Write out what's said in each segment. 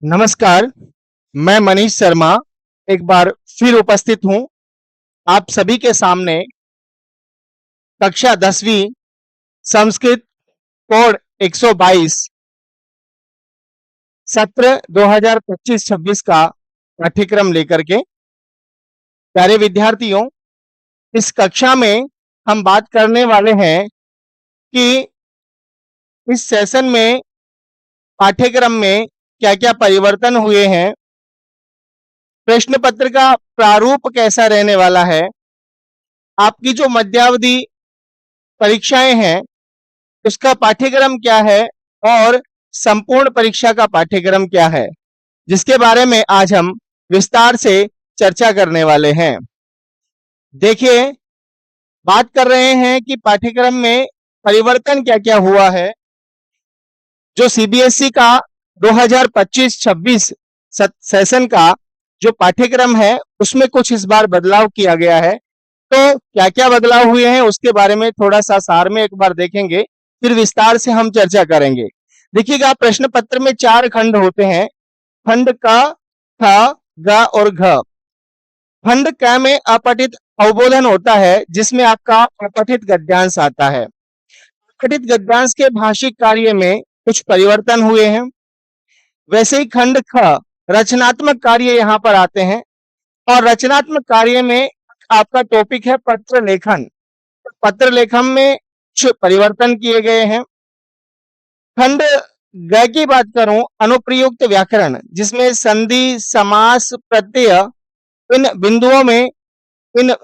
नमस्कार, मैं मनीष शर्मा एक बार फिर उपस्थित हूं आप सभी के सामने कक्षा 10वीं संस्कृत कोड 122 सत्र 2025-26 का पाठ्यक्रम लेकर के। प्यारे विद्यार्थियों, इस कक्षा में हम बात करने वाले हैं कि इस सेशन में पाठ्यक्रम में क्या-क्या परिवर्तन हुए हैं, प्रश्न पत्र का प्रारूप कैसा रहने वाला है, आपकी जो मध्यावधि परीक्षाएं हैं उसका पाठ्यक्रम क्या है और संपूर्ण परीक्षा का पाठ्यक्रम क्या है, जिसके बारे में आज हम विस्तार से चर्चा करने वाले हैं। देखिए, बात कर रहे हैं कि पाठ्यक्रम में परिवर्तन क्या-क्या हुआ है। जो सीबीएसई का 2025-26 सेशन का जो पाठ्यक्रम है उसमें कुछ इस बार बदलाव किया गया है। तो क्या-क्या बदलाव हुए हैं उसके बारे में थोड़ा सा सार में एक बार देखेंगे, फिर विस्तार से हम चर्चा करेंगे। देखिएगा, प्रश्न पत्र में 4 खंड होते हैं। खंड क, ख, ग और घ। खंड क में अपठित अवबोधन होता है, जिसमें आपका अपठित गद्यांश आता है। अपठित गद्यांश के भाषिक कार्य में कुछ परिवर्तन हुए हैं। वैसे ही खंड ख रचनात्मक कार्य यहाँ पर आते हैं और रचनात्मक कार्य में आपका टॉपिक है पत्र लेखन। पत्र लेखन में कुछ परिवर्तन किए गए हैं। खंड ग की बात करूं, अनुप्रयुक्त व्याकरण, जिसमें संधि, समास, प्रत्यय, इन बिंदुओं में, इन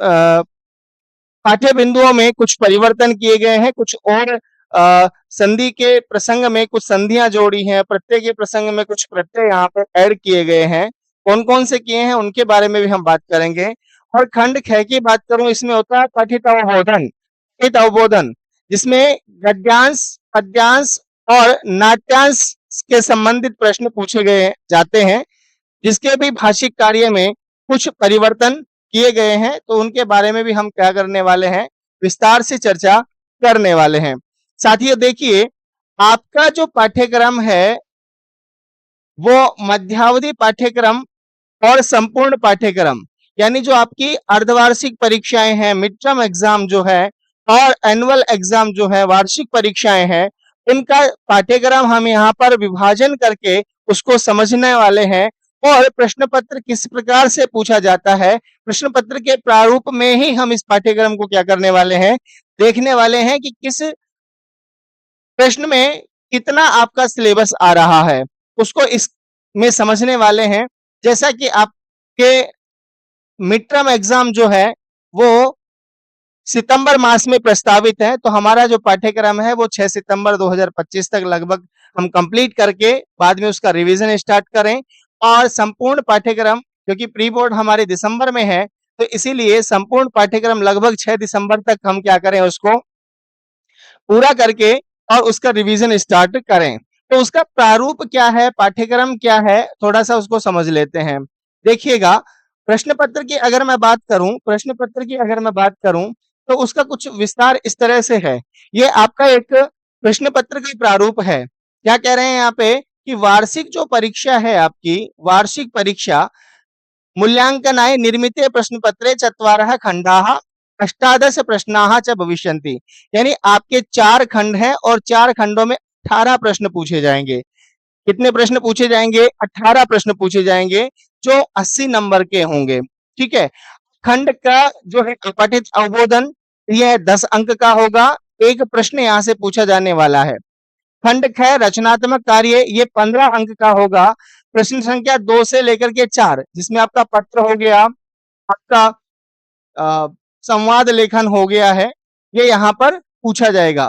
पाठ्य बिंदुओं में कुछ परिवर्तन किए गए हैं। कुछ और संधि के प्रसंग में कुछ संधियां जोड़ी हैं, प्रत्यय के प्रसंग में कुछ प्रत्यय यहाँ पर ऐड किए गए हैं। कौन कौन से किए हैं उनके बारे में भी हम बात करेंगे। और खंड ख की बात करूं, इसमें होता है पठित अवबोधन। पठित अवबोधन जिसमें गद्यांश, पद्यांश और नाट्यांश के संबंधित प्रश्न पूछे गए जाते हैं, जिसके भी भाषिक कार्य में कुछ परिवर्तन किए गए हैं। तो उनके बारे में भी हम क्या करने वाले हैं, विस्तार से चर्चा करने वाले हैं। साथियों, देखिए, आपका जो पाठ्यक्रम है वो मध्यावधि पाठ्यक्रम और संपूर्ण पाठ्यक्रम, यानी जो आपकी अर्धवार्षिक परीक्षाएं हैं, मिड टर्म एग्जाम जो है और एनुअल एग्जाम जो है, वार्षिक परीक्षाएं हैं, इनका पाठ्यक्रम हम यहाँ पर विभाजन करके उसको समझने वाले हैं। और प्रश्न पत्र किस प्रकार से पूछा जाता है, प्रश्न पत्र के प्रारूप में ही हम इस पाठ्यक्रम को क्या करने वाले हैं, देखने वाले हैं कि किस प्रश्न में कितना आपका सिलेबस आ रहा है, उसको इसमें समझने वाले हैं। जैसा कि आपके मिड टर्म एग्जाम जो है वो सितंबर मास में प्रस्तावित है, तो हमारा जो पाठ्यक्रम है वो 6 सितंबर 2025 तक लगभग हम कंप्लीट करके बाद में उसका रिवीजन स्टार्ट करें। और संपूर्ण पाठ्यक्रम, क्योंकि प्री बोर्ड हमारे दिसंबर में है, तो इसीलिए संपूर्ण पाठ्यक्रम लगभग 6 दिसंबर तक हम क्या करें, उसको पूरा करके और उसका रिवीजन स्टार्ट करें। तो उसका प्रारूप क्या है, पाठ्यक्रम क्या है, थोड़ा सा उसको समझ लेते हैं। देखिएगा, प्रश्न पत्र की अगर मैं बात करूं, तो उसका कुछ विस्तार इस तरह से है। ये आपका एक प्रश्न पत्र का प्रारूप है। क्या कह रहे हैं यहाँ पे कि वार्षिक जो परीक्षा है, आपकी वार्षिक परीक्षा मूल्यांकनाय निर्मिते प्रश्नपत्रे चत्वारः खंडाः अष्टादश प्रश्नाः च भविष्यन्ति। यानी आपके 4 खंड हैं और 4 खंडों में 18 प्रश्न पूछे जाएंगे। कितने प्रश्न पूछे जाएंगे? 18 प्रश्न पूछे जाएंगे, जो 80 नंबर के होंगे। ठीक है। खंड का जो है अपठित अवबोधन, यह 10 अंक का होगा। एक प्रश्न यहाँ से पूछा जाने वाला है। खंड ख रचनात्मक कार्य, ये 15 अंक का होगा। प्रश्न संख्या 2 से लेकर के 4, जिसमें आपका पत्र हो गया, आपका संवाद लेखन हो गया है, ये यहाँ पर पूछा जाएगा।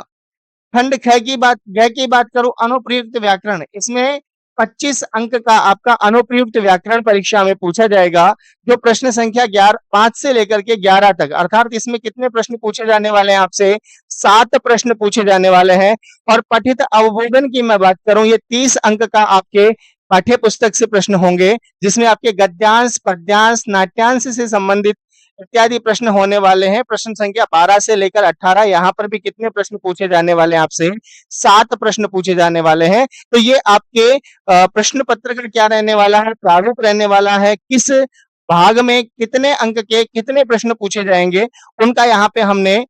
खंड ख की बात, ग की बात करूं, अनुप्रयुक्त व्याकरण, इसमें 25 अंक का आपका अनुप्रयुक्त व्याकरण परीक्षा में पूछा जाएगा, जो प्रश्न संख्या 5 से लेकर के 11 तक, अर्थात इसमें कितने प्रश्न पूछे जाने वाले हैं आपसे? 7 प्रश्न पूछे जाने वाले हैं। और पठित अवबोधन की मैं बात करूं, ये 30 अंक का आपके पाठ्य पुस्तक से प्रश्न होंगे, जिसमें आपके गद्यांश, पद्यांश, नाट्यांश से संबंधित इत्यादि प्रश्न होने वाले हैं। प्रश्न संख्या 12 से लेकर 18, यहाँ पर भी कितने प्रश्न पूछे जाने वाले हैं आपसे? 7 प्रश्न पूछे जाने वाले हैं। तो ये आपके प्रश्न पत्र का क्या रहने वाला है? प्रारूप रहने वाला है। किस भाग में कितने अंक के कितने प्रश्न पूछे जाएंगे, उनका यहाँ पे हमने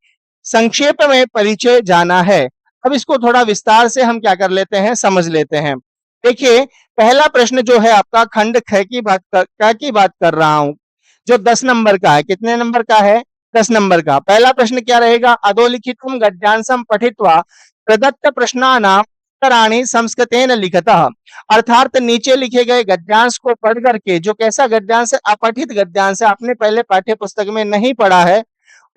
संक्षेप में परिचय जाना है। अब इसको थोड़ा विस्तार से हम क्या कर लेते हैं, समझ लेते हैं। देखिए, पहला प्रश्न जो है आपका खंड ख की बात कर रहा हूं, जो 10 नंबर का है। कितने नंबर का है? 10 नंबर का। पहला प्रश्न क्या रहेगा? अधोलिखितम गद्यांशम पठित्वा प्रदत्त प्रश्नानाम उत्तराणि संस्कृतेन लिखतः। अर्थात नीचे लिखे गए गद्यांश को पढ़ करके, जो कैसा गद्यांश है? अपठित गद्यांश है, आपने पहले पाठ्य पुस्तक में नहीं पढ़ा है,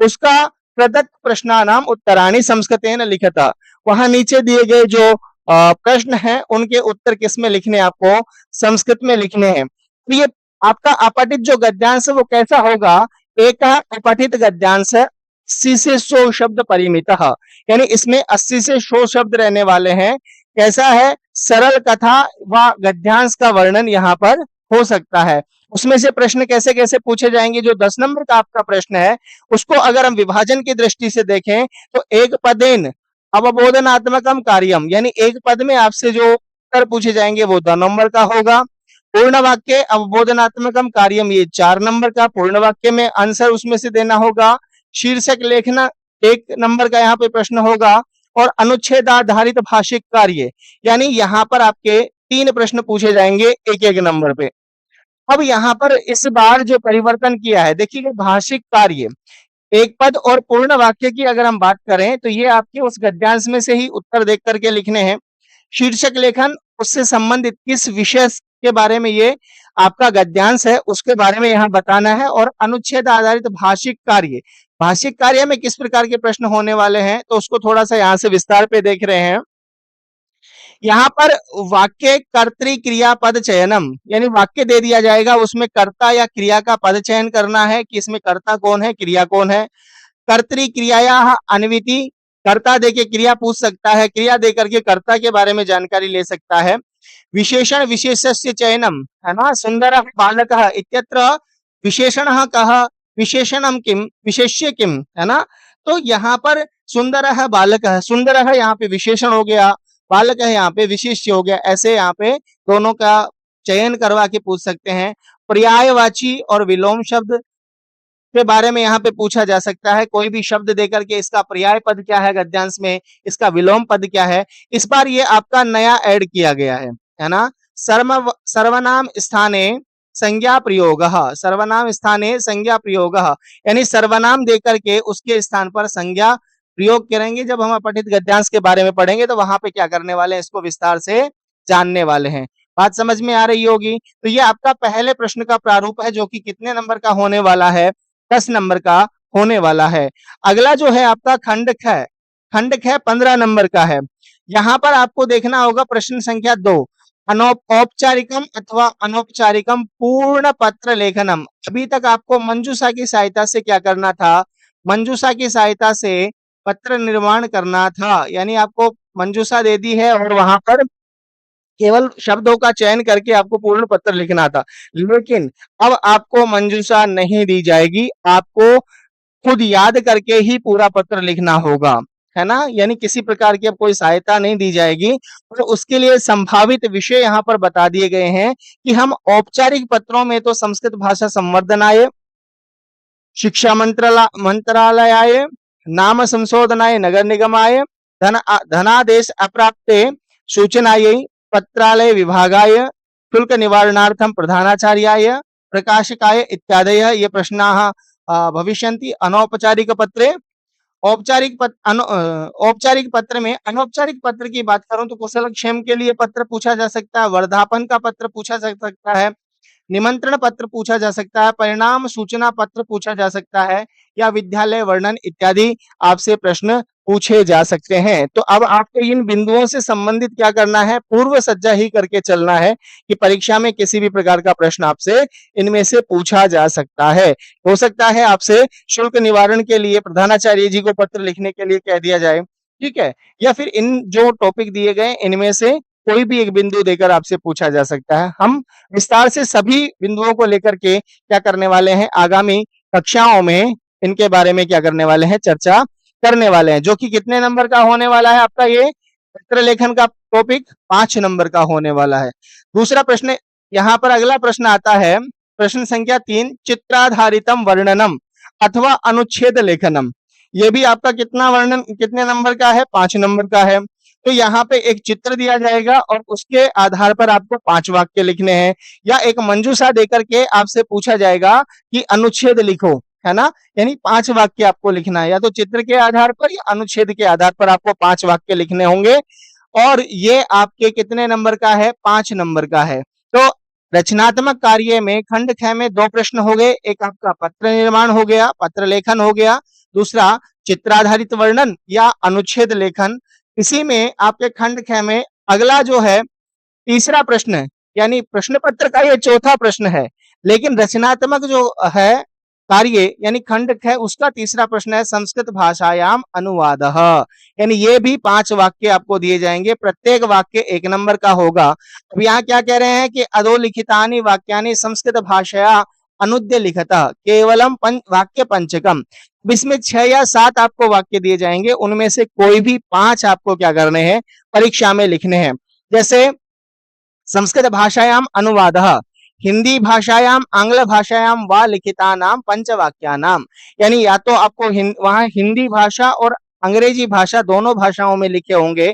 उसका प्रदत्त प्रश्नानाम उत्तराणि संस्कृतेन लिखतः। वहां नीचे दिए गए जो प्रश्न हैं, उनके उत्तर किस में लिखने? आपको संस्कृत में लिखने हैं। तो ये आपका अपठित जो गद्यांश है वो कैसा होगा? एक अपठित गद्यांश 80 से 100 शब्द परिमितः, यानी इसमें 80 से 100 शब्द रहने वाले हैं। कैसा है? सरल कथा व गद्यांश का वर्णन यहाँ पर हो सकता है। उसमें से प्रश्न कैसे कैसे पूछे जाएंगे? जो 10 नंबर का आपका प्रश्न है, उसको अगर हम विभाजन की दृष्टि से देखें तो एक पदेन अवबोधनात्मकम कार्यम, यानी एक पद में आपसे जो उत्तर पूछे जाएंगे वो 2 नंबर का होगा। पूर्ण वाक्य अवबोधनात्मकम कार्यम, ये 4 नंबर का। पूर्ण वाक्य में आंसर उसमें से देना होगा। शीर्षक लेखना 1 नंबर का यहाँ पे प्रश्न होगा। और अनुच्छेद आधारित भाषिक कार्य, यानी यहाँ पर आपके 3 प्रश्न पूछे जाएंगे 1-1 नंबर पे। अब यहाँ पर इस बार जो परिवर्तन किया है, देखिए भाषिक कार्य, एक पद और पूर्ण वाक्य की अगर हम बात करें तो ये आपके उस गद्यांश में से ही उत्तर देख करके लिखने हैं। शीर्षक लेखन, उससे संबंधित किस विषय के बारे में ये आपका गद्यांश है, उसके बारे में यहाँ बताना है। और अनुच्छेद आधारित भाषिक कार्य, भाषिक कार्य में किस प्रकार के प्रश्न होने वाले हैं, तो उसको थोड़ा सा यहाँ से विस्तार पे देख रहे हैं। यहाँ पर वाक्य कर्तृ क्रिया पद चयनम, यानी वाक्य दे दिया जाएगा, उसमें कर्ता या क्रिया का पद चयन करना है कि इसमें कर्ता कौन है, क्रिया कौन है। कर्तृ क्रियाया अन्विति, कर्ता देके क्रिया पूछ सकता है, क्रिया दे करके कर्ता के बारे में जानकारी ले सकता है। विशेषण विशेषस्य चयनम, है ना। सुंदरः बालकः इत्यत्र विशेषणः कः, विशेषणम किम, विशेष्य किम, है ना। तो यहाँ पर सुंदरः बालकः, सुंदरः यहाँ पे विशेषण हो गया, बालक है यहाँ पे विशेष्य हो गया। ऐसे यहाँ पे दोनों का चयन करवा के पूछ सकते हैं। पर्यायवाची और विलोम शब्द के बारे में यहाँ पे पूछा जा सकता है। कोई भी शब्द देकर के इसका पर्याय पद क्या है गद्यांश में, इसका विलोम पद क्या है। इस बार ये आपका नया ऐड किया गया है ना। सर्वनाम स्थाने संज्ञा प्रयोग, सर्वनाम स्थाने संज्ञा प्रयोग, यानी सर्वनाम देकर के उसके स्थान पर संज्ञा प्रयोग करेंगे। जब हम अपठित गद्यांश के बारे में पढ़ेंगे तो वहां पे क्या करने वाले हैं, इसको विस्तार से जानने वाले हैं। बात समझ में आ रही होगी। तो ये आपका पहले प्रश्न का प्रारूप है, जो कि कितने नंबर का होने वाला है? 10 नंबर का होने वाला है। अगला जो है आपका खंड ख, खंड ख 15 नंबर का है। यहाँ पर आपको देखना होगा प्रश्न संख्या 2, औपचारिकम अथवा अनौपचारिकम पूर्ण पत्र लेखनम। अभी तक आपको मंजूषा की सहायता से क्या करना था? मंजूषा की सहायता से पत्र निर्माण करना था, यानी आपको मंजूषा दे दी है और वहां पर केवल शब्दों का चयन करके आपको पूर्ण पत्र लिखना था। लेकिन अब आपको मंजूषा नहीं दी जाएगी, आपको खुद याद करके ही पूरा पत्र लिखना होगा, है ना। यानी किसी प्रकार की अब कोई सहायता नहीं दी जाएगी। और उसके लिए संभावित विषय यहाँ पर बता दिए गए हैं कि हम औपचारिक पत्रों में तो संस्कृत भाषा संवर्धनाय, शिक्षा मंत्रालयाय, नाम संशोधनाय नगर निगमाय, धनादेश अप्राप्ते सूचनायै पत्रालय विभागाय, शुल्क निवारणार्थम प्रधानाचार्याय, प्रकाशकाय इत्यादयः ये प्रश्नाः भविष्यन्ति। अनौपचारिक पत्रे, औपचारिक पत्र में, अनौपचारिक पत्र की बात करूं तो कुशलक्षेम के लिए पत्र पूछा जा सकता है, वर्धापन का पत्र पूछा जा सकता है, निमंत्रण पत्र पूछा जा सकता है, परिणाम सूचना पत्र पूछा जा सकता है, या विद्यालय वर्णन इत्यादि आपसे प्रश्न पूछे जा सकते हैं। तो अब आपको इन बिंदुओं से संबंधित क्या करना है, पूर्व सज्जा ही करके चलना है कि परीक्षा में किसी भी प्रकार का प्रश्न आपसे इनमें से पूछा जा सकता है। हो सकता है आपसे शुल्क निवारण के लिए प्रधानाचार्य जी को पत्र लिखने के लिए कह दिया जाए, ठीक है, या फिर इन जो टॉपिक दिए गए इनमें से कोई भी एक बिंदु देकर आपसे पूछा जा सकता है। हम विस्तार से सभी बिंदुओं को लेकर के क्या करने वाले हैं, आगामी कक्षाओं में इनके बारे में क्या करने वाले हैं, चर्चा करने वाले हैं, जो कि कितने नंबर का होने वाला है आपका ये चित्रलेखन का टॉपिक 5 नंबर का होने वाला है। दूसरा प्रश्न यहाँ पर अगला प्रश्न आता है, प्रश्न संख्या 3, चित्राधारितम वर्णनम अथवा अनुच्छेद लेखनम। ये भी आपका कितना वर्णन कितने नंबर का है, 5 नंबर का है। तो यहाँ पे एक चित्र दिया जाएगा और उसके आधार पर आपको 5 वाक्य लिखने हैं, या एक मंजूषा देकर के आपसे पूछा जाएगा कि अनुच्छेद लिखो, है ना, यानी 5 वाक्य आपको लिखना है, या तो चित्र के आधार पर या अनुच्छेद के आधार पर आपको 5 वाक्य लिखने होंगे। और ये आपके कितने नंबर का है, 5 नंबर का है। तो रचनात्मक कार्य में खंड ख में 2 प्रश्न हो गए, एक आपका पत्र निर्माण हो गया, पत्र लेखन हो गया, दूसरा चित्राधारित वर्णन या अनुच्छेद लेखन। इसी में आपके खंड ख में अगला जो है तीसरा प्रश्न है, यानी प्रश्न पत्र का ये चौथा प्रश्न है, लेकिन रचनात्मक जो है कार्य यानी खंड ख उसका तीसरा प्रश्न है संस्कृत भाषायाम अनुवादः, यानी ये भी 5 वाक्य आपको दिए जाएंगे, प्रत्येक वाक्य 1 नंबर का होगा। अब यहाँ क्या कह रहे हैं कि अधोलिखितानि वाक्यानि संस्कृत भाषया अनुद्य लिखतः केवलम वाक्य पंचकम। इसमें 6 या 7 आपको वाक्य दिए जाएंगे, उनमें से कोई भी 5 आपको क्या करने हैं, परीक्षा में लिखने हैं। जैसे संस्कृत भाषायाम अनुवादः, हिंदी भाषायाम आंग्ल भाषायाम व लिखितानाम पंचवाक्यानाम, यानी या तो आपको वहां हिंदी भाषा और अंग्रेजी भाषा दोनों भाषाओं में लिखे होंगे।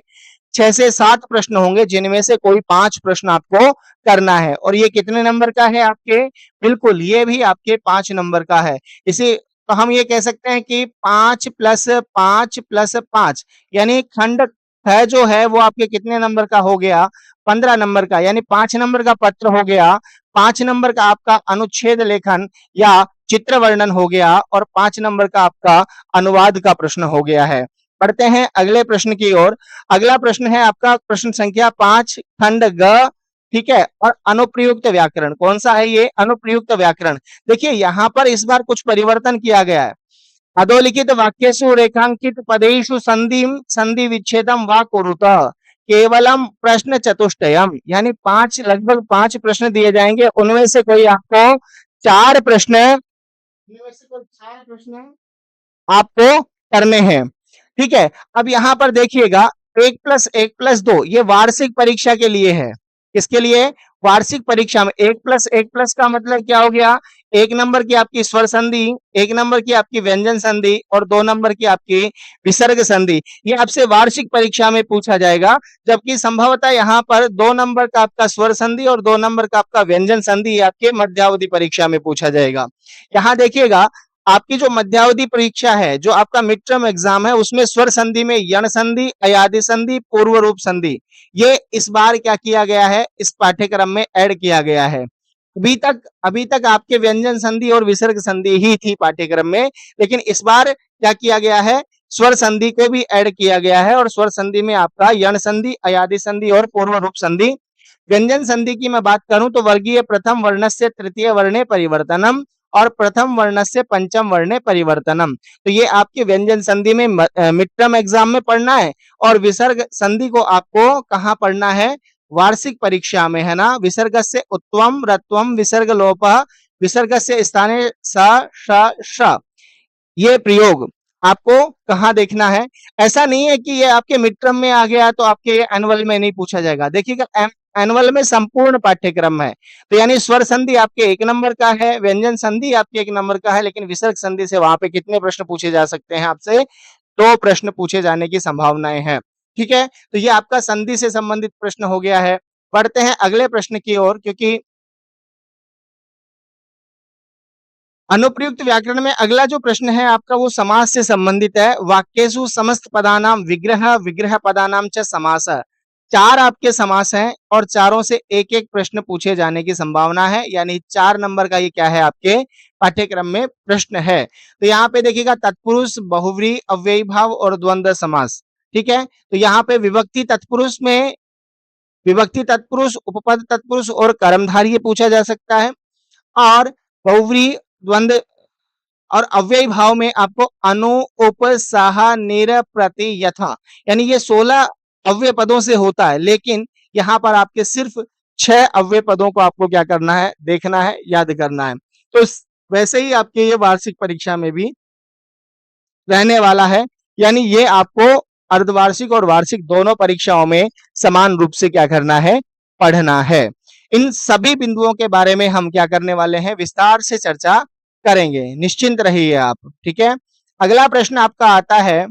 6 से 7 प्रश्न होंगे, जिनमें से कोई 5 प्रश्न आपको करना है। और ये कितने नंबर का है आपके, बिल्कुल ये भी आपके 5 नंबर का है। इसी तो हम ये कह सकते हैं कि 5 + 5 + 5, यानी खंड है जो है वो आपके कितने नंबर का हो गया, 15 नंबर का, यानी 5 नंबर का पत्र हो गया, 5 नंबर का आपका अनुच्छेद लेखन या चित्र वर्णन हो गया, और 5 नंबर का आपका अनुवाद का प्रश्न हो गया है। पढ़ते हैं अगले प्रश्न की ओर। अगला प्रश्न है आपका प्रश्न संख्या 5, खंड ग, ठीक है, और अनुप्रयुक्त व्याकरण। कौन सा है ये, अनुप्रयुक्त व्याकरण। देखिए यहाँ पर इस बार कुछ परिवर्तन किया गया है। अधोलिखित वाक्येषु रेखांकित पदेषु संधि विच्छेदम वा कुरुतः केवलम प्रश्न चतुष्टयम, यानी 5 लगभग 5 प्रश्न दिए जाएंगे, उनमें से कोई आपको 4 प्रश्न आपको करने हैं, ठीक है। अब यहाँ पर देखिएगा 1 + 1 + 2 ये वार्षिक परीक्षा के लिए है। किसके लिए, वार्षिक परीक्षा में 1 + 1 + का मतलब क्या हो गया, 1 नंबर की आपकी स्वर संधि, 1 नंबर की आपकी व्यंजन संधि और 2 नंबर की आपकी विसर्ग संधि। ये आपसे वार्षिक परीक्षा में पूछा जाएगा, जबकि संभवतः यहाँ पर 2 नंबर का आपका स्वर संधि और 2 नंबर का आपका व्यंजन संधि आपके मध्यावधि परीक्षा में पूछा जाएगा। यहाँ देखिएगा आपकी जो मध्यावधि परीक्षा है, जो आपका मिड टर्म एग्जाम है, उसमें स्वर संधि में यण संधि, अयादि संधि, पूर्व रूप संधि, ये इस बार क्या किया गया है, इस पाठ्यक्रम में ऐड किया गया है। अभी तक आपके व्यंजन संधि और विसर्ग संधि ही थी पाठ्यक्रम में, लेकिन इस बार क्या किया गया है, स्वर संधि को भी ऐड किया गया है, और स्वर संधि में आपका यण संधि, अयादि संधि और पूर्व रूप संधि। व्यंजन संधि की मैं बात करूं तो वर्गीय प्रथम वर्णस्य तृतीय वर्णे परिवर्तनम और प्रथम वर्णस्य पंचम वर्णे परिवर्तनम। तो ये आपके व्यंजन संधि में मिड टर्म एग्जाम में पढ़ना है, और विसर्ग संधि को आपको कहाँ पढ़ना है, वार्षिक परीक्षा में, है ना। विसर्गस्य उत्वम रत्वम विसर्ग लोपः विसर्गस्य स्थाने स श श, ये प्रयोग आपको कहाँ देखना है। ऐसा नहीं है कि ये आपके मिड टर्म में आ गया तो आपके एनुअल में नहीं पूछा जाएगा। देखिएगा एनुअल में संपूर्ण पाठ्यक्रम है, तो यानी स्वर संधि आपके 1 नंबर का है, व्यंजन संधि आपके 1 नंबर का है, लेकिन विसर्ग संधि से वहां पे कितने प्रश्न पूछे जा सकते हैं आपसे, 2 प्रश्न पूछे जाने की संभावनाएं हैं, ठीक है। तो ये आपका संधि से संबंधित प्रश्न हो गया है। बढ़ते हैं अगले प्रश्न की ओर, क्योंकि अनुप्रयुक्त व्याकरण में अगला जो प्रश्न है आपका वो समास से संबंधित है। वाक्येषु समस्त पदानाम विग्रह विग्रह पदानाम च समास। 4 आपके समास हैं और चारों से एक एक प्रश्न पूछे जाने की संभावना है, यानी 4 नंबर का ये क्या है आपके पाठ्यक्रम में प्रश्न है। तो यहाँ पे देखिएगा तत्पुरुष, बहुव्रीहि, अव्ययी भाव और द्वंद्व समास, ठीक है। तो यहाँ पे विभक्ति तत्पुरुष में विभक्ति तत्पुरुष, उपपद तत्पुरुष और कर्मधारय पूछा जा सकता है, और बहुव्रीहि, द्वंद्व और अव्ययी भाव में आपको अनु, उप, सह, निर, प्रति, यथा, यानी ये 16 अव्यय पदों से होता है, लेकिन यहाँ पर आपके सिर्फ 6 अव्यय पदों को आपको क्या करना है, देखना है, याद करना है। तो वैसे ही आपके ये वार्षिक परीक्षा में भी रहने वाला है। यानी ये आपको अर्धवार्षिक और वार्षिक दोनों परीक्षाओं में समान रूप से क्या करना है, पढ़ना है। इन सभी बिंदुओं के बारे में हम क्या करने वाले हैं, विस्तार से चर्चा करेंगे, निश्चिंत रहिए आप। ठीक है, अगला प्रश्न आपका आता है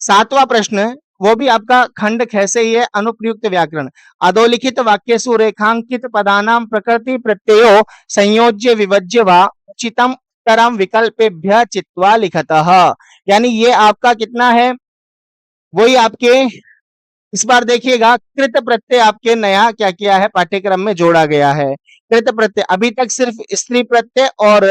7वां प्रश्न, वो भी आपका खंड ख से ही है, अनुप्रयुक्त व्याकरण। अधोलिखित वाक्येषु रेखांकित पदानां प्रकृति प्रत्ययो संयोज्य विभज्य वा उचितम उत्तरम विकल्पेभ्यः चित्वा लिखतः। यानी ये आपका कितना है, वही आपके इस बार देखिएगा कृत प्रत्यय आपके नया क्या किया है, पाठ्यक्रम में जोड़ा गया है। कृत प्रत्यय, अभी तक सिर्फ स्त्री प्रत्यय और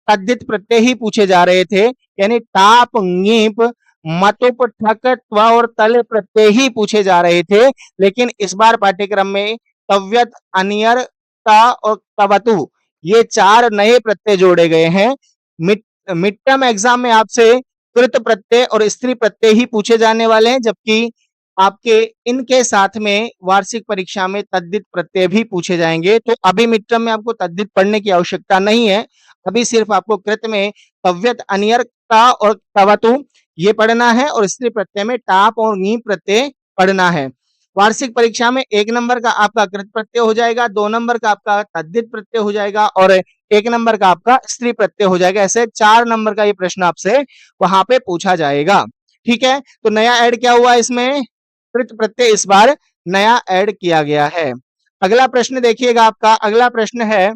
तद्धित प्रत्यय ही पूछे जा रहे थे, यानी टाप ङीप मतुप ठक त्व और तल प्रत्यय ही पूछे जा रहे थे। लेकिन इस बार पाठ्यक्रम में तव्यत, अनियर, ता और तवतु ये 4 नए प्रत्यय जोड़े गए हैं। मिड टर्म एग्जाम में आपसे कृत प्रत्यय और स्त्री प्रत्यय ही पूछे जाने वाले हैं, जबकि आपके इनके साथ में वार्षिक परीक्षा में तद्धित प्रत्यय भी पूछे जाएंगे। तो अभी मिड टर्म में आपको तद्धित पढ़ने की आवश्यकता नहीं है, अभी सिर्फ आपको कृत में तव्यत, अनियर, ता और तवतु ये पढ़ना है और स्त्री प्रत्यय में टाप और नी प्रत्यय पढ़ना है। वार्षिक परीक्षा में 1 नंबर का आपका कृत प्रत्यय हो जाएगा, 2 नंबर का आपका तद्धित प्रत्यय हो जाएगा और 1 नंबर का आपका स्त्री प्रत्यय हो जाएगा। ऐसे 4 नंबर का ये प्रश्न आपसे वहां पे पूछा जाएगा। ठीक है, तो नया ऐड क्या हुआ इसमें, कृत प्रत्यय इस बार नया ऐड किया गया है। अगला प्रश्न देखिएगा, आपका अगला प्रश्न है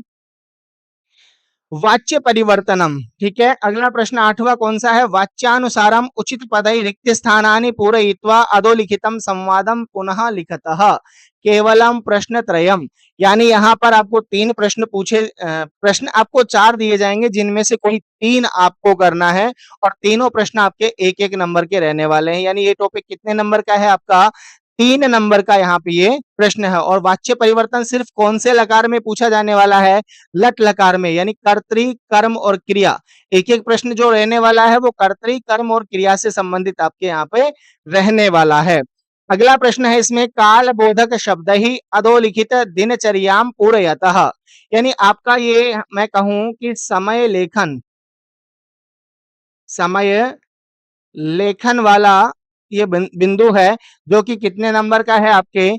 वाच्य परिवर्तनम। ठीक है, अगला प्रश्न 8वां कौन सा है, वाच्यानुसारम उचित पदई रिक्त स्थानानि पूरयित्वा अधोलिखितम संवादम पुनः लिखतः केवलम प्रश्न त्रयम। यानी यहाँ पर आपको 3 प्रश्न पूछे, प्रश्न आपको 4 दिए जाएंगे, जिनमें से कोई 3 आपको करना है और तीनों प्रश्न आपके 1-1 नंबर के रहने वाले हैं। यानी ये टॉपिक कितने नंबर का है आपका, 3 नंबर का यहाँ पे ये प्रश्न है। और वाच्य परिवर्तन सिर्फ कौन से लकार में पूछा जाने वाला है, लट लकार में, यानी कर्तरी, कर्म और क्रिया। एक एक प्रश्न जो रहने वाला है वो कर्तरी, कर्म और क्रिया से संबंधित आपके यहाँ पे रहने वाला है। अगला प्रश्न है इसमें, काल बोधक शब्द ही अधोलिखित दिनचर्याम पूरयतः। यानी आपका ये मैं कहूं कि समय लेखन वाला ये बिंदु है, जो कि कितने नंबर का है आपके,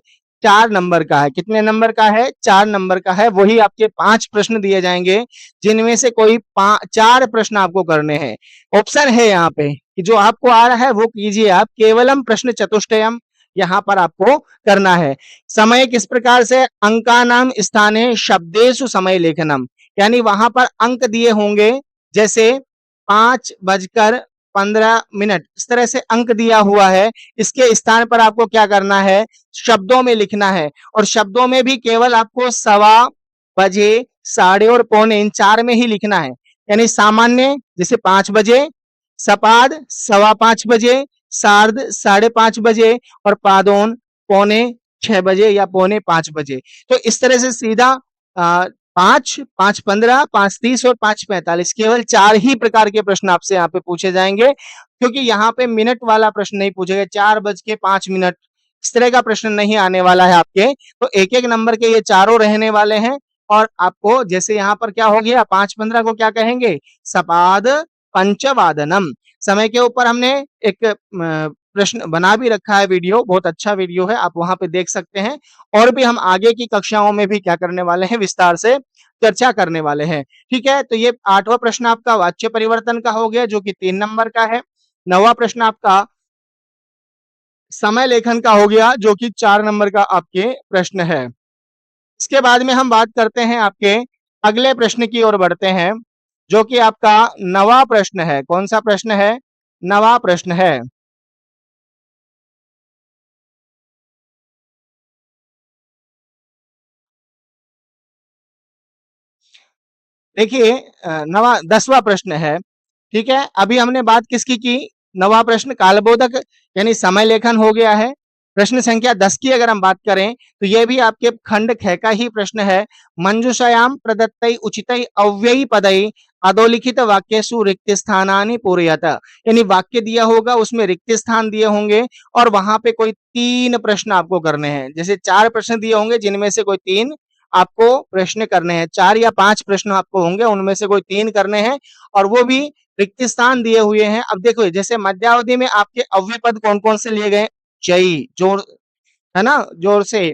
4 नंबर का है। कितने नंबर का है, 4 नंबर का है। वही आपके 5 प्रश्न दिए जाएंगे, जिनमें से कोई 4 प्रश्न आपको करने हैं। ऑप्शन है यहाँ पे कि जो आपको आ रहा है वो कीजिए आप, केवलम प्रश्न चतुष्टयम यहाँ पर आपको करना है। समय किस प्रकार से, अंकानाम स्थाने शब्देषु समय लेखनम, यानी वहां पर अंक दिए होंगे, जैसे 5:15 इस तरह से अंक दिया हुआ है, इसके स्थान पर आपको क्या करना है, शब्दों में लिखना है। और शब्दों में भी केवल आपको सवा, बजे, साढ़े और पौने, इन 4 में ही लिखना है। यानी सामान्य जैसे 5 बजे, सपाद 5:15 बजे, सार्ध 5:30 बजे और पादोन 4:45 बजे या 4:45 तो इस तरह से सीधा 5, 5:15, 5:30 और 5:45 केवल 4 ही प्रकार के प्रश्न आपसे यहाँ पे पूछे जाएंगे, क्योंकि यहाँ पे मिनट वाला प्रश्न नहीं पूछेगा। 4:05 इस तरह का प्रश्न नहीं आने वाला है आपके। तो 1-1 नंबर के ये चारों रहने वाले हैं। और आपको जैसे यहाँ पर क्या हो गया, 5:15 को क्या कहेंगे, सपाद पंचवादनम। समय के ऊपर हमने एक प्रश्न बना भी रखा है, वीडियो बहुत अच्छा वीडियो है, आप वहां पे देख सकते हैं। और भी हम आगे की कक्षाओं में भी क्या करने वाले हैं, विस्तार से चर्चा करने वाले हैं। ठीक है, तो ये 8वां प्रश्न आपका वाच्य परिवर्तन का हो गया, जो कि 3 नंबर का है। 9वां प्रश्न आपका समय लेखन का हो गया, जो कि 4 नंबर का आपके प्रश्न है। इसके बाद में हम बात करते हैं आपके अगले प्रश्न की ओर बढ़ते हैं, जो कि आपका 9वां प्रश्न है। कौन सा प्रश्न है, 9वां प्रश्न है। देखिए 10वां प्रश्न है। ठीक है, अभी हमने बात किसकी की, 9वां प्रश्न कालबोधक यानी समय लेखन हो गया है। प्रश्न संख्या 10 की अगर हम बात करें तो यह भी आपके खंड ख का ही प्रश्न है। मंजुषायाम प्रदत्तै उचितै अव्ययी पदई अधोलिखित वाक्येषु रिक्त स्थानानि पूरयत। यानी वाक्य दिया होगा, उसमें रिक्त स्थान दिए होंगे और वहां पे कोई 3 प्रश्न आपको करने हैं। जैसे 4 प्रश्न दिए होंगे, जिनमें से कोई 3 आपको प्रश्न करने हैं। 4 या 5 प्रश्न आपको होंगे, उनमें से कोई 3 करने हैं और वो भी रिक्त स्थान दिए हुए हैं। अब देखो जैसे मध्यावधि में आपके अव्यय पद कौन-कौन से लिए गए? चई, जोर है ना, जोर से,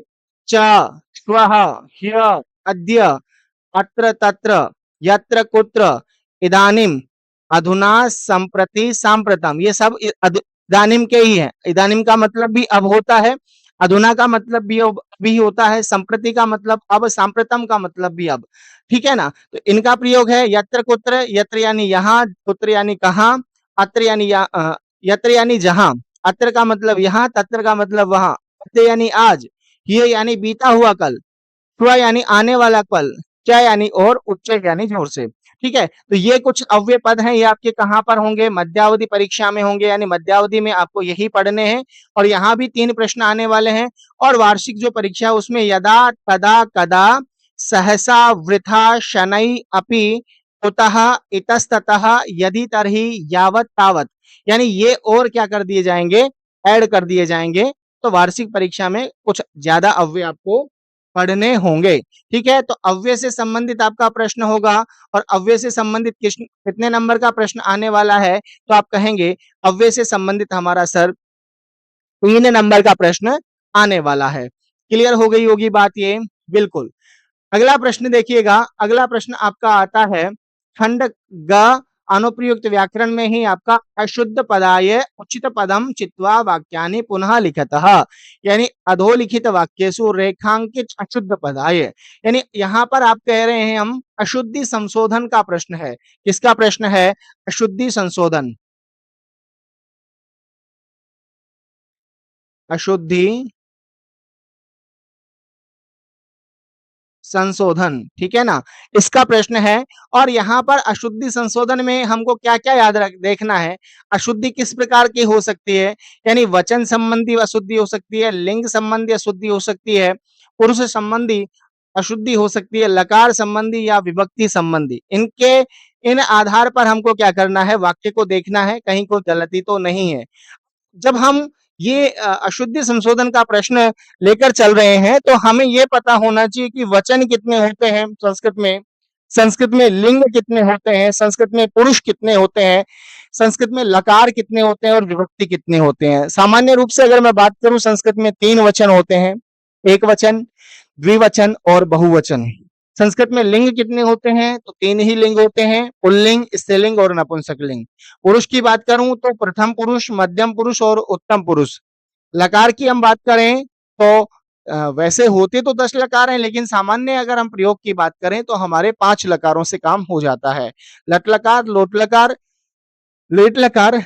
च, श्वः, ह्य, अद्य, अत्र, तत्र, यत्र, कुत्र, इदानीम, अधुना, संप्रति, सांप्रतम, ये सब इदानीम के ही है। इदानीम का मतलब भी अब होता है, अधुना का मतलब भी अब भी होता है, संप्रति का मतलब अब, सांप्रतम का मतलब भी अब। ठीक है ना, तो इनका प्रयोग है यत्र कुत्र, यत्र यानी यहाँ, कुत्र यानी कहाँ, अत्र यानी यत्र यानी जहां, अत्र का मतलब यहाँ, तत्र का मतलब वहां, अद्य यानी आज, ये यानी बीता हुआ कल, स्व यानी आने वाला पल, च यानी और, उच्च यानी जोर से। ठीक है, तो ये कुछ अव्यय पद हैं, ये आपके कहाँ पर होंगे? मध्यावधि परीक्षा में होंगे, यानी मध्यावधि में आपको यही पढ़ने हैं और यहाँ भी 3 प्रश्न आने वाले हैं। और वार्षिक जो परीक्षा है उसमें यदा, तदा, कदा, सहसा, वृथा, शनै, अपि, कुतः, इतस्ततः, यदि, तर्हि, यावत्, तावत्, यानी ये और क्या कर दिए जाएंगे? ऐड कर दिए जाएंगे। तो वार्षिक परीक्षा में कुछ ज्यादा अव्यय आपको पढ़ने होंगे। ठीक है, तो अव्यय से संबंधित आपका प्रश्न होगा और अव्यय से संबंधित कितने नंबर का प्रश्न आने वाला है? तो आप कहेंगे अव्यय से संबंधित हमारा सर 3 नंबर का प्रश्न आने वाला है। क्लियर हो गई होगी बात ये? बिल्कुल। अगला प्रश्न देखिएगा, अगला प्रश्न आपका आता है खंड ग, अनुप्रयुक्त व्याकरण में ही आपका अशुद्ध पदाय उचित पदम चित्वा वाक्यानि पुनः लिखतः, यानी अधोलिखित वाक्येषु रेखांकित अशुद्ध पदाय, यानी यहाँ पर आप कह रहे हैं हम अशुद्धि संशोधन का प्रश्न है। किसका प्रश्न है? अशुद्धि संशोधन, अशुद्धि संशोधन। ठीक है ना, इसका प्रश्न है। और यहाँ पर अशुद्धि संशोधन में हमको क्या क्या याद रख देखना है? अशुद्धि किस प्रकार की हो सकती है? यानी वचन संबंधी अशुद्धि हो सकती है, लिंग संबंधी अशुद्धि हो सकती है, पुरुष संबंधी अशुद्धि हो सकती है, लकार संबंधी या विभक्ति संबंधी। इन आधार पर हमको क्या करना है? वाक्य को देखना है, कहीं कोई गलती तो नहीं है। जब हम ये अशुद्धि संशोधन का प्रश्न लेकर चल रहे हैं तो हमें ये पता होना चाहिए कि वचन कितने होते हैं संस्कृत में लिंग कितने होते हैं, संस्कृत में पुरुष कितने होते हैं, संस्कृत में लकार कितने होते हैं और विभक्ति कितने होते हैं। सामान्य रूप से अगर मैं बात करूं, संस्कृत में 3 वचन होते हैं, एक वचन, द्विवचन और बहुवचन। संस्कृत में लिंग कितने होते हैं? तो 3 ही लिंग होते हैं, पुल्लिंग, स्त्रीलिंग और नपुंसकलिंग। पुरुष की बात करूं तो प्रथम पुरुष, मध्यम पुरुष और उत्तम पुरुष। लकार की हम बात करें तो वैसे होते तो 10 लकार हैं, लेकिन सामान्य अगर हम प्रयोग की बात करें तो हमारे 5 लकारों से काम हो जाता है। लट लकार, लोट लकार, लेट लकार,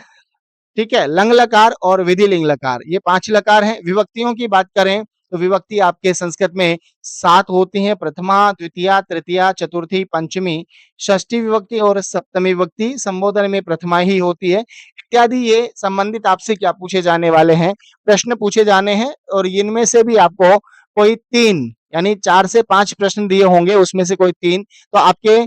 ठीक है, लंग लकार और विधिलिंग लकार, ये 5 लकार हैं। विभक्तियों की बात करें तो विभक्ति आपके संस्कृत में 7 होती हैं, प्रथमा, द्वितीया, तृतीया, चतुर्थी, पंचमी, षष्ठी विभक्ति और सप्तमी विभक्ति। संबोधन में प्रथमा ही होती है इत्यादि। ये संबंधित आपसे क्या पूछे जाने वाले हैं? प्रश्न पूछे जाने हैं और इनमें से भी आपको कोई 3 यानी 4 से 5 प्रश्न दिए होंगे, उसमें से कोई 3 तो आपके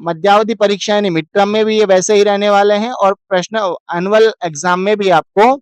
मध्यावधि परीक्षा यानी मिड टर्म में भी ये वैसे ही रहने वाले हैं और प्रश्न एनुअल एग्जाम में भी आपको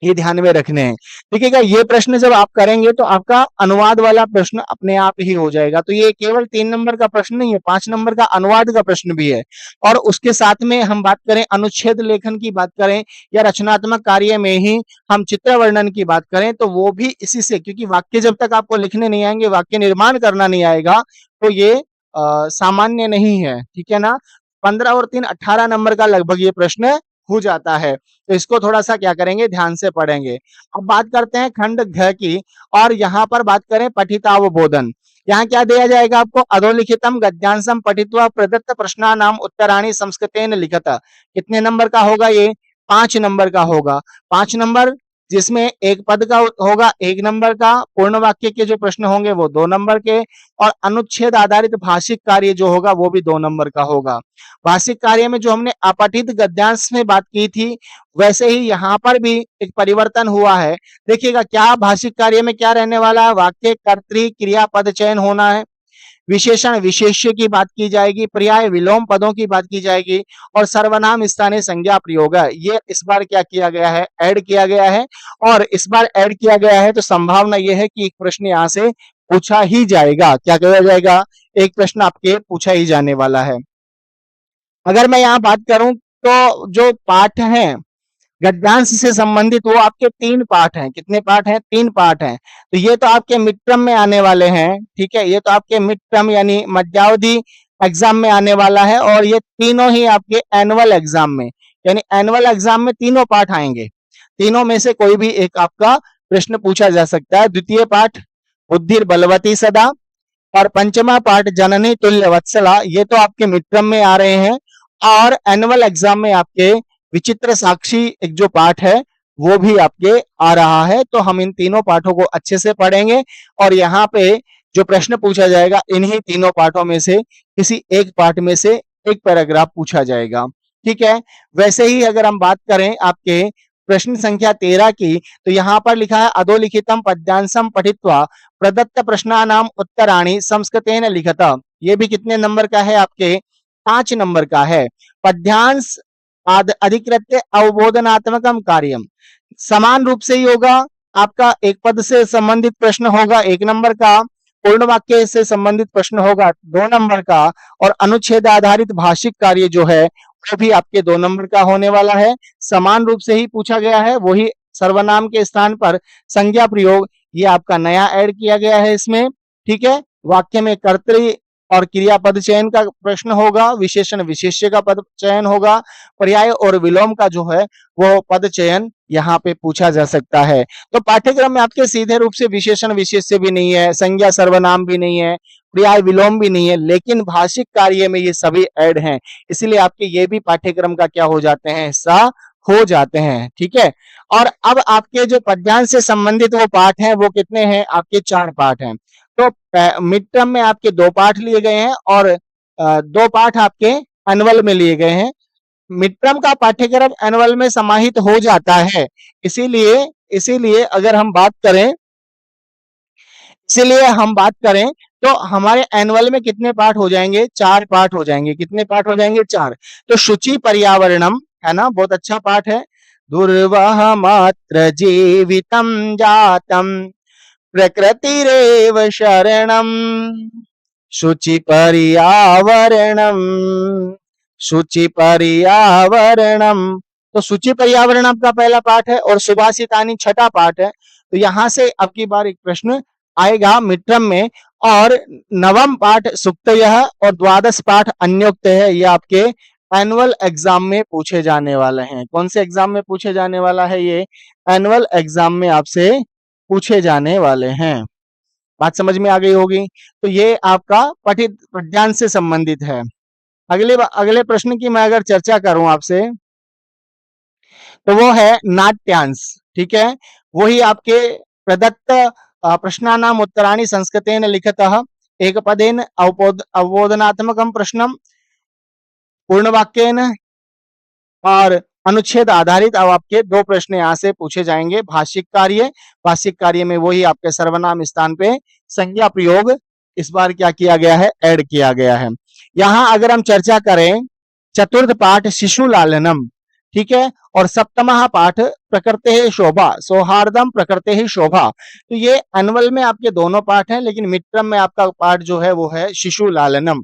ये ध्यान में रखने हैं। देखिएगा, ये प्रश्न जब आप करेंगे तो आपका अनुवाद वाला प्रश्न अपने आप ही हो जाएगा। तो ये केवल 3 नंबर का प्रश्न नहीं है, 5 नंबर का अनुवाद का प्रश्न भी है। और उसके साथ में हम बात करें अनुच्छेद लेखन की बात करें या रचनात्मक कार्य में ही हम चित्र वर्णन की बात करें तो वो भी इसी से, क्योंकि वाक्य जब तक आपको लिखने नहीं आएंगे, वाक्य निर्माण करना नहीं आएगा तो ये सामान्य नहीं है। ठीक है ना, 15 और 3 18 नंबर का लगभग ये प्रश्न हो जाता है। तो इसको थोड़ा सा क्या करेंगे, ध्यान से पढ़ेंगे। अब बात करते हैं खंड घ की और यहाँ पर बात करें पठितावबोधन। यहाँ क्या दिया जाएगा आपको? अधोलिखितम गद्यांशम पठित्वा प्रदत्त प्रश्नानाम उत्तराणि संस्कृतेन लिखत। कितने नंबर का होगा ये? 5 नंबर का होगा। 5 नंबर जिसमें एक पद का होगा 1 नंबर का, पूर्ण वाक्य के जो प्रश्न होंगे वो 2 नंबर के और अनुच्छेद आधारित भाषिक कार्य जो होगा वो भी 2 नंबर का होगा। भाषिक कार्य में जो हमने अपठित गद्यांश में बात की थी वैसे ही यहाँ पर भी एक परिवर्तन हुआ है। देखिएगा क्या भाषिक कार्य में क्या रहने वाला है? वाक्य कर्तृ क्रिया पद चयन होना है, विशेषण विशेष्य की बात की जाएगी, पर्याय विलोम पदों की बात की जाएगी और सर्वनाम स्थानीय संज्ञा प्रयोग है। ये इस बार क्या किया गया है? ऐड किया गया है। और इस बार ऐड किया गया है तो संभावना यह है कि एक प्रश्न यहाँ से पूछा ही जाएगा। क्या कहा जाएगा? एक प्रश्न आपके पूछा ही जाने वाला है। अगर मैं यहाँ बात करूं तो जो पाठ हैं गद्यांश से संबंधित, वो आपके 3 पाठ हैं। कितने पाठ हैं? 3 पाठ हैं। तो ये तो आपके मिड टर्म में आने वाले हैं, ठीक है, ये तो आपके मिड टर्म यानी मध्यावधि एग्जाम में आने वाला है, और ये तीनों ही आपके एनुअल एग्जाम में, यानी एनुअल एग्जाम में तीनों पाठ आएंगे। तीनों में से कोई भी एक आपका प्रश्न पूछा जा सकता है। द्वितीय पाठ बुद्धिर बलवती सदा, और पंचमा पाठ जननी तुल्य वत्सला, ये तो आपके मिड टर्म में आ रहे हैं, और एनुअल एग्जाम में आपके विचित्र साक्षी एक जो पाठ है वो भी आपके आ रहा है। तो हम इन तीनों पाठों को अच्छे से पढ़ेंगे, और यहाँ पे जो प्रश्न पूछा जाएगा इन्हीं तीनों पाठों में से किसी एक पाठ में से एक पैराग्राफ पूछा जाएगा, ठीक है। वैसे ही अगर हम बात करें आपके प्रश्न संख्या 13 की, तो यहाँ पर लिखा है अधोलिखितम पद्यांशम पठित्वा प्रदत्त प्रश्नानाम उत्तराणि संस्कृतेन लिखत। ये भी कितने नंबर का है? आपके 5 नंबर का है। पद्यांश अधिकृत्य अवबोधनात्मकम कार्यम, समान रूप से ही होगा। आपका एक पद से संबंधित प्रश्न होगा 1 नंबर का, पूर्ण वाक्य से संबंधित प्रश्न होगा 2 नंबर का, और अनुच्छेद आधारित भाषिक कार्य जो है वो भी आपके 2 नंबर का होने वाला है। समान रूप से ही पूछा गया है, वही सर्वनाम के स्थान पर संज्ञा प्रयोग, ये आपका नया ऐड किया गया है इसमें, ठीक है। वाक्य में कर्तृ और क्रियापद चयन का प्रश्न होगा, विशेषण विशेष्य का पद चयन होगा, पर्याय और विलोम का जो है वो पद चयन यहाँ पे पूछा जा सकता है। तो पाठ्यक्रम में आपके सीधे रूप से विशेषण विशेष्य भी नहीं है, संज्ञा सर्वनाम भी नहीं है, पर्याय विलोम भी नहीं है, लेकिन भाषिक कार्य में ये सभी ऐड हैं, इसलिए आपके ये भी पाठ्यक्रम का क्या हो जाते हैं? हिस्सा हो जाते हैं, ठीक है। और अब आपके जो पद्यांश से संबंधित वो पाठ हैं वो कितने हैं? आपके 4 पाठ हैं। तो मिड टर्म में आपके 2 पाठ लिए गए हैं, और 2 पाठ आपके एनुअल में लिए गए हैं। मिड टर्म का पाठ्यक्रम एनुअल में समाहित हो जाता है, इसीलिए इसीलिए अगर हम बात करें इसीलिए हम बात करें तो हमारे एनुअल में कितने पाठ हो जाएंगे? 4 पाठ हो जाएंगे। कितने पाठ हो जाएंगे? 4। तो शुचि पर्यावरणम है ना, बहुत अच्छा पाठ है। दुर्वह मात्र जीवितम जातम प्रकृतिरेव शरणम शुचि पर्यावरणम, शुचि पर्यावरणम। तो शुचि पर्यावरण आपका पहला पाठ है, और सुभाषितानी छठा पाठ है। तो यहां से अब की बार एक प्रश्न आएगा मिड टर्म में, और नवम पाठ सुक्तयः और द्वादश पाठ अन्योक्त है, ये आपके एनुअल एग्जाम में पूछे जाने वाले हैं। कौन से एग्जाम में पूछे जाने वाला है? ये एनुअल एग्जाम में आपसे पूछे जाने वाले हैं। बात समझ में आ गई होगी। तो ये आपका पठित पद्यांश से संबंधित है। अगले प्रश्न की मैं अगर चर्चा करूं आपसे, तो वो है नाट्यांश, ठीक है। वही आपके प्रदत्त प्रश्नानाम उत्तराणि संस्कृतेन लिखतः एक पदेन अवबोधनात्मकम प्रश्नम पूर्ण वाक्येन और अनुच्छेद आधारित। अब आपके 2 प्रश्न यहाँ से पूछे जाएंगे। भाषिक कार्य में वही आपके सर्वनाम स्थान पे संज्ञा प्रयोग इस बार क्या किया गया है? ऐड किया गया है। यहाँ अगर हम चर्चा करें, चतुर्थ पाठ शिशु लालनम, ठीक है, और सप्तमः पाठ प्रकृते ही शोभा, सौहार्दम प्रकृते ही शोभा। तो ये एनुअल में आपके दोनों पाठ हैं, लेकिन मिड टर्म में आपका पाठ जो है वो है शिशु लालनम।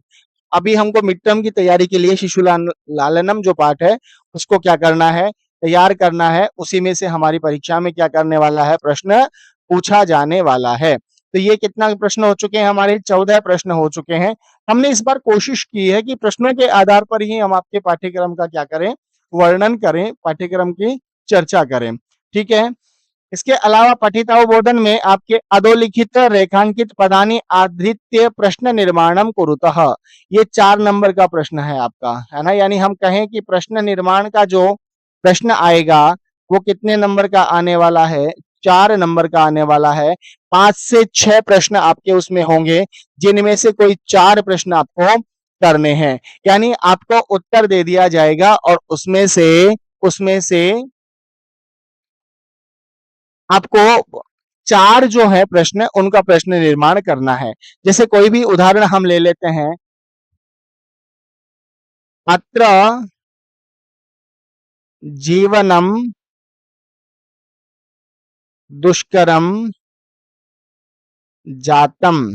अभी हमको मिड टर्म की तैयारी के लिए शिशु लालनम जो पाठ है उसको क्या करना है? तैयार करना है। उसी में से हमारी परीक्षा में क्या करने वाला है? प्रश्न पूछा जाने वाला है। तो ये कितना प्रश्न हो चुके हैं? हमारे 14 प्रश्न हो चुके हैं। हमने इस बार कोशिश की है कि प्रश्नों के आधार पर ही हम आपके पाठ्यक्रम का क्या करें? वर्णन करें, पाठ्यक्रम की चर्चा करें, ठीक है। इसके अलावा पठितावबोधन में आपके अधोलिखित रेखांकित पदानि आधृत्य प्रश्न निर्माणम कुरुतः, ये 4 नंबर का प्रश्न है आपका, है ना। यानी हम कहें कि प्रश्न निर्माण का जो प्रश्न आएगा वो कितने नंबर का आने वाला है? 4 नंबर का आने वाला है। 5 से 6 प्रश्न आपके उसमें होंगे, जिनमें से कोई 4 प्रश्न आपको करने हैं। यानी आपको उत्तर दे दिया जाएगा, और उसमें से आपको 4 जो है प्रश्न, उनका प्रश्न निर्माण करना है। जैसे कोई भी उदाहरण हम ले लेते हैं, अत्र जीवनम दुष्करम जातम।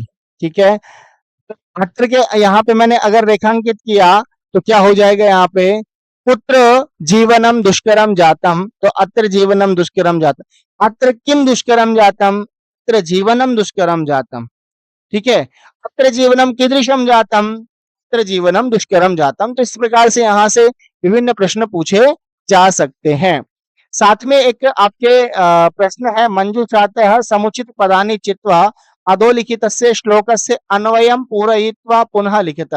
ठीक है, तो अत्र के यहाँ पे मैंने अगर रेखांकित किया तो क्या हो जाएगा यहाँ पे, पुत्र जीवनम दुष्करम जातम, तो अत्र जीवनम दुष्करम जातम, अत्र किम दुष्करम जातम, अत्र जीवनम दुष्करम जातम। ठीक है, अत्र जीवनम कीदृशम जातम, अत्र जीवनम दुष्करम जातम। तो इस प्रकार से यहाँ से विभिन्न प्रश्न पूछे जा सकते हैं। साथ में एक आपके प्रश्न है, मंजूषातः समुचित पदानि चित्वा अधोलिखितस्य श्लोकस्य अन्वयं पूरयित्वा पुनः लिखित,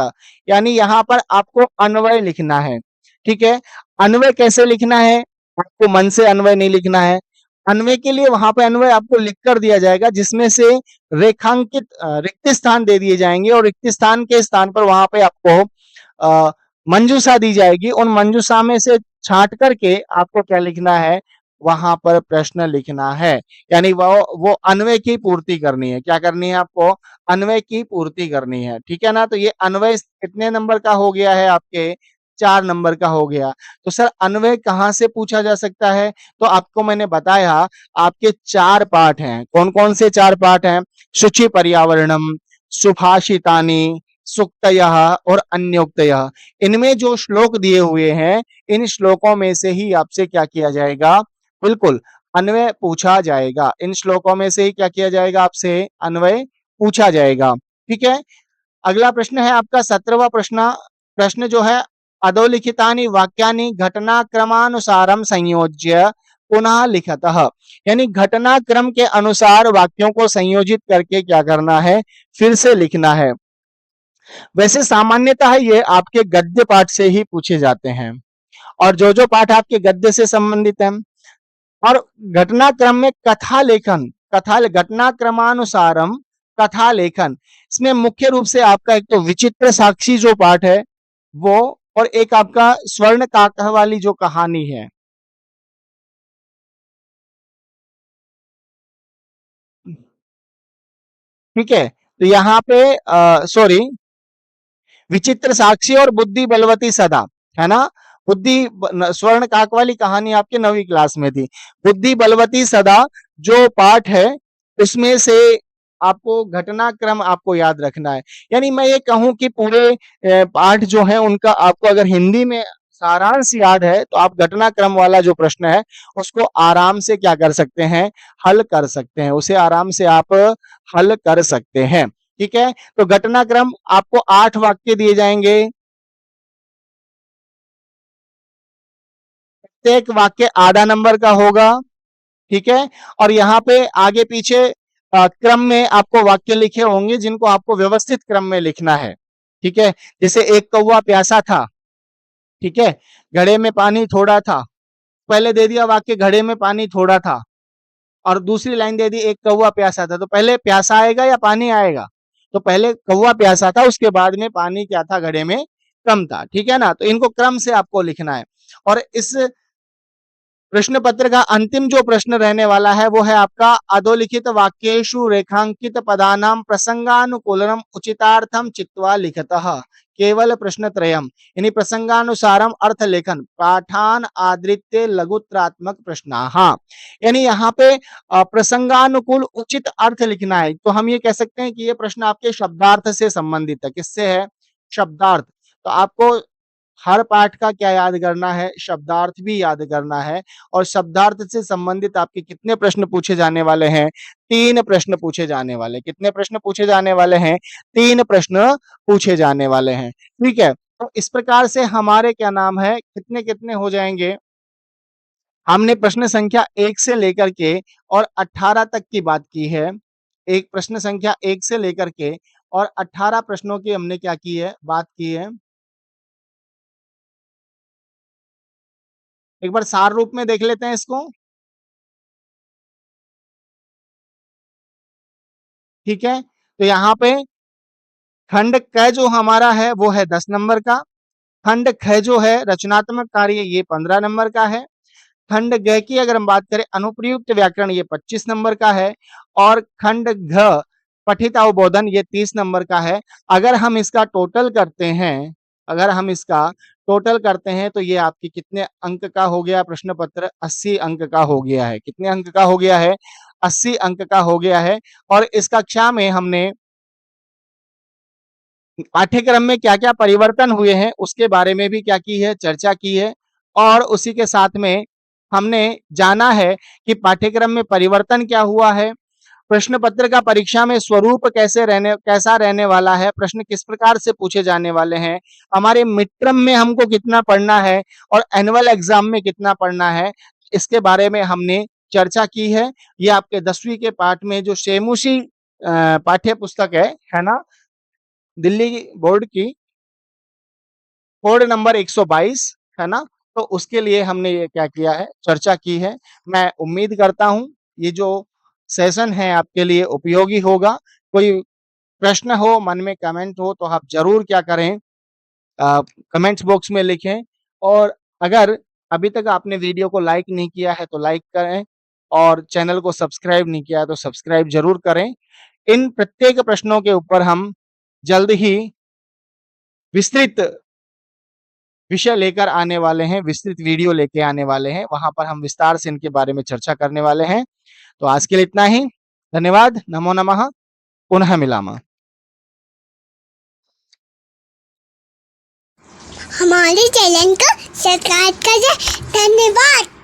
यानी यहाँ पर आपको अन्वय लिखना है। ठीक है, अन्वय कैसे लिखना है, आपको मन से अन्वय नहीं लिखना है। अन्वय के लिए वहां पे अन्वय आपको लिख कर दिया जाएगा, जिसमें से रेखांकित रिक्त स्थान दे दिए जाएंगे और रिक्त स्थान के स्थान पर वहां पे आपको मंजूषा दी जाएगी। उन मंजूषा में से छांट करके आपको क्या लिखना है, वहां पर प्रश्न लिखना है, यानी वो अन्वय की पूर्ति करनी है। क्या करनी है आपको, अन्वय की पूर्ति करनी है। ठीक है ना, तो ये अन्वय कितने नंबर का हो गया है आपके, 4 नंबर का हो गया। तो सर अन्वय कहाँ से पूछा जा सकता है, तो आपको मैंने बताया आपके 4 पाठ हैं। कौन कौन से 4 पाठ हैं, शुचि पर्यावरणम, सुभाषितानि, सुक्तयः और अन्योक्तयः। इनमें जो श्लोक दिए हुए हैं, इन श्लोकों में से ही आपसे क्या किया जाएगा, बिल्कुल अन्वय पूछा जाएगा। इन श्लोकों में से ही क्या किया जाएगा, आपसे अन्वय पूछा जाएगा। ठीक है, अगला प्रश्न है आपका 17वां प्रश्न। प्रश्न जो है, अधोलिखितानि वाक्यानि घटनाक्रमानुसारम संयोज्य पुनः लिखतः, यानी घटनाक्रम के अनुसार वाक्यों को संयोजित करके क्या करना है, फिर से लिखना है। वैसे सामान्यतः ये आपके गद्य पाठ से ही पूछे जाते हैं, और जो जो पाठ आपके गद्य से संबंधित है। और घटनाक्रम में कथा लेखन, कथा घटनाक्रमानुसारम कथा लेखन, इसमें मुख्य रूप से आपका एक तो विचित्र साक्षी जो पाठ है वो, और एक आपका स्वर्ण काकह वाली जो कहानी है। ठीक है, तो यहाँ पे सॉरी, विचित्र साक्षी और बुद्धि बलवती सदा, है ना। बुद्धि स्वर्ण काक वाली कहानी आपके 9वीं क्लास में थी। बुद्धि बलवती सदा जो पाठ है, उसमें से आपको घटनाक्रम आपको याद रखना है। यानी मैं ये कहूं कि पूरे पाठ जो है उनका आपको अगर हिंदी में सारांश याद है, तो आप घटनाक्रम वाला जो प्रश्न है उसको आराम से क्या कर सकते हैं, हल कर सकते हैं, उसे आराम से आप हल कर सकते हैं। ठीक है, तो घटनाक्रम आपको 8 वाक्य दिए जाएंगे, प्रत्येक वाक्य आधा नंबर का होगा। ठीक है, और यहाँ पे आगे पीछे क्रम में आपको वाक्य लिखे होंगे जिनको आपको व्यवस्थित क्रम में लिखना है। ठीक है, जैसे एक कौवा प्यासा था, ठीक है, घड़े में पानी थोड़ा था, पहले दे दिया वाक्य घड़े में पानी थोड़ा था, और दूसरी लाइन दे दी एक कौवा प्यासा था, तो पहले प्यासा आएगा या पानी आएगा, तो पहले कौवा प्यासा था, उसके बाद में पानी क्या था, घड़े में कम था। ठीक है ना, तो इनको क्रम से आपको लिखना है। और इस प्रश्न पत्र का अंतिम जो प्रश्न रहने वाला है वो है आपका, अधोलिखित वाक्येषु रेखांकित पदानाम प्रसंगानुकूलम उचितार्थम चित्वा लिखतः, केवल प्रश्न त्रयम, यानी प्रसंगानुसारम अर्थ लेखन पाठान आदृत्य लघुत्रात्मक प्रश्नाः, यानी यहाँ पे प्रसंगानुकूल उचित अर्थ लिखना है। तो हम ये कह सकते हैं कि ये प्रश्न आपके शब्दार्थ से संबंधित है। किससे है, शब्दार्थ। तो आपको हर पाठ का क्या याद करना है, शब्दार्थ भी याद करना है। और शब्दार्थ से संबंधित आपके कितने प्रश्न पूछे जाने वाले हैं, 3 प्रश्न पूछे जाने वाले। कितने प्रश्न पूछे जाने वाले हैं, 3 प्रश्न पूछे जाने वाले हैं। ठीक है, तो इस प्रकार से हमारे क्या नाम है, कितने कितने हो जाएंगे, हमने प्रश्न संख्या 1 से लेकर के और 18 तक की बात की है। एक प्रश्न संख्या 1 से लेकर के और 18 प्रश्नों की हमने क्या की है, बात की है। एक बार सार रूप में देख लेते हैं इसको। ठीक है, तो यहाँ पे खंड क जो हमारा है वो है 10 नंबर का, खंड ख जो है रचनात्मक कार्य ये 15 नंबर का है, खंड ग की अगर हम बात करें अनुप्रयुक्त व्याकरण ये 25 नंबर का है, और खंड घ पठित अवबोधन ये 30 नंबर का है। अगर हम इसका टोटल करते हैं, अगर हम इसका टोटल करते हैं तो ये आपकी कितने अंक का हो गया प्रश्न पत्र, 80 अंक का हो गया है। कितने अंक का हो गया है, 80 अंक का हो गया है। और इस कक्षा में हमने पाठ्यक्रम में क्या-क्या परिवर्तन हुए हैं उसके बारे में भी क्या की है, चर्चा की है। और उसी के साथ में हमने जाना है कि पाठ्यक्रम में परिवर्तन क्या हुआ है, प्रश्न पत्र का परीक्षा में स्वरूप कैसा रहने वाला है, प्रश्न किस प्रकार से पूछे जाने वाले हैं, हमारे मिड टर्म में हमको कितना पढ़ना है और एनुअल एग्जाम में कितना पढ़ना है, इसके बारे में हमने चर्चा की है। ये आपके 10वीं के पाठ में जो शेमुशी पाठ्य पुस्तक है ना, दिल्ली बोर्ड की कोड नंबर 122 है ना, तो उसके लिए हमने ये क्या किया है, चर्चा की है। मैं उम्मीद करता हूं ये जो सेशन है आपके लिए उपयोगी होगा। कोई प्रश्न हो, मन में कमेंट हो तो आप जरूर क्या करें, कमेंट्स बॉक्स में लिखें। और अगर अभी तक आपने वीडियो को लाइक नहीं किया है तो लाइक करें, और चैनल को सब्सक्राइब नहीं किया है तो सब्सक्राइब जरूर करें। इन प्रत्येक प्रश्नों के ऊपर हम जल्द ही विस्तृत विषय लेकर आने वाले हैं, विस्तृत वीडियो लेके आने वाले हैं, वहां पर हम विस्तार से इनके बारे में चर्चा करने वाले हैं। तो आज के लिए इतना ही। धन्यवाद। नमो नमः। पुनः मिलामः। हमारे चैनल को सब्सक्राइब करें। धन्यवाद।